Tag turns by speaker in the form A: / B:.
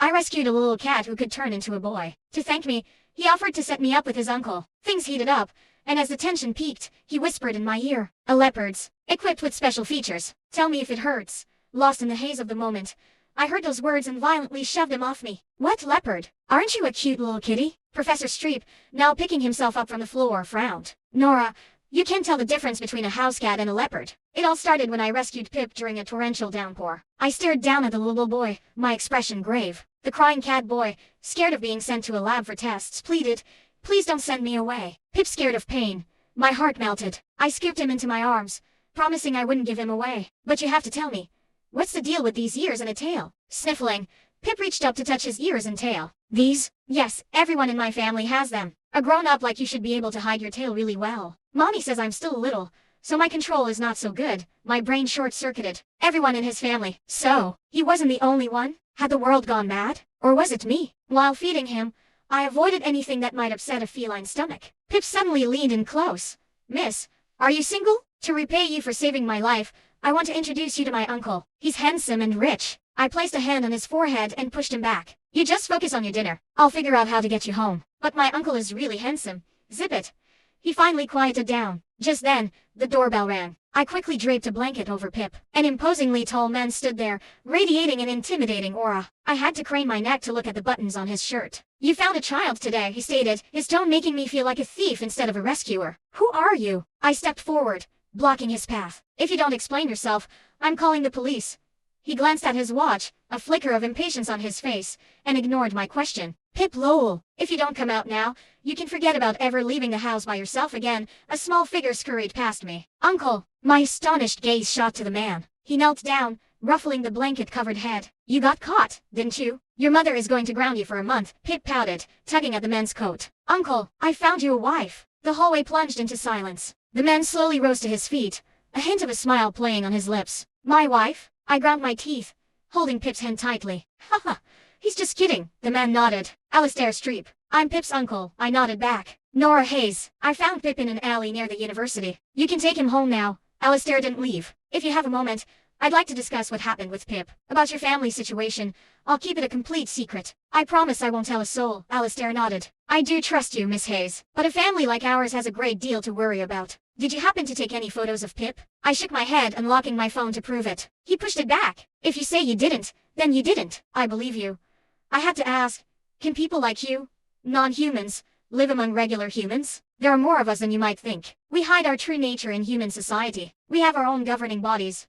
A: I rescued a little cat who could turn into a boy. To thank me, he offered to set me up with his uncle. Things heated up, and as the tension peaked, he whispered in my ear, "A leopard's, equipped with special features. Tell me if it hurts." Lost in the haze of the moment, I heard those words and violently shoved him off me. "What leopard? Aren't you a cute little kitty?" Professor Streep, now picking himself up from the floor, frowned. "Nora, you can't tell the difference between a house cat and a leopard. It all started when I rescued Pip during a torrential downpour." I stared down at the little boy, my expression grave. The crying cat boy, scared of being sent to a lab for tests, pleaded, "Please don't send me away." Pip scared of pain. My heart melted. I scooped him into my arms, promising I wouldn't give him away. "But you have to tell me, what's the deal with these ears and a tail?" Sniffling, Pip reached up to touch his ears and tail. "These? Yes, everyone in my family has them. A grown-up like you should be able to hide your tail really well. Mommy says I'm still little, so my control is not so good." My brain short-circuited. Everyone in his family. So, he wasn't the only one? Had the world gone mad? Or was it me? While feeding him, I avoided anything that might upset a feline stomach. Pip suddenly leaned in close. "Miss, are you single? To repay you for saving my life, I want to introduce you to my uncle. He's handsome and rich." I placed a hand on his forehead and pushed him back. "You just focus on your dinner. I'll figure out how to get you home." "But my uncle is really handsome." "Zip it." He finally quieted down. Just then, the doorbell rang. I quickly draped a blanket over Pip. An imposingly tall man stood there, radiating an intimidating aura. I had to crane my neck to look at the buttons on his shirt. "You found a child today," he stated, his tone making me feel like a thief instead of a rescuer. "Who are you?" I stepped forward, blocking his path. "If you don't explain yourself, I'm calling the police." He glanced at his watch, a flicker of impatience on his face, and ignored my question. "Pip Lowell, if you don't come out now, you can forget about ever leaving the house by yourself again." A small figure scurried past me. "Uncle!" My astonished gaze shot to the man. He knelt down, ruffling the blanket-covered head. "You got caught, didn't you? Your mother is going to ground you for a month." Pip pouted, tugging at the man's coat. "Uncle, I found you a wife." The hallway plunged into silence. The man slowly rose to his feet, a hint of a smile playing on his lips. "My wife?" I ground my teeth, holding Pip's hand tightly. "Haha, he's just kidding." The man nodded. "Alistair Streep. I'm Pip's uncle." I nodded back. "Nora Hayes. I found Pip in an alley near the university. You can take him home now." Alistair didn't leave. "If you have a moment, I'd like to discuss what happened with Pip. About your family situation, I'll keep it a complete secret." "I promise I won't tell a soul." Alistair nodded. "I do trust you, Miss Hayes. But a family like ours has a great deal to worry about. Did you happen to take any photos of Pip?" I shook my head, unlocking my phone to prove it. He pushed it back. "If you say you didn't, then you didn't." "I believe you." I had to ask, can people like you, non-humans, live among regular humans? There are more of us than you might think. We hide our true nature in human society. We have our own governing bodies,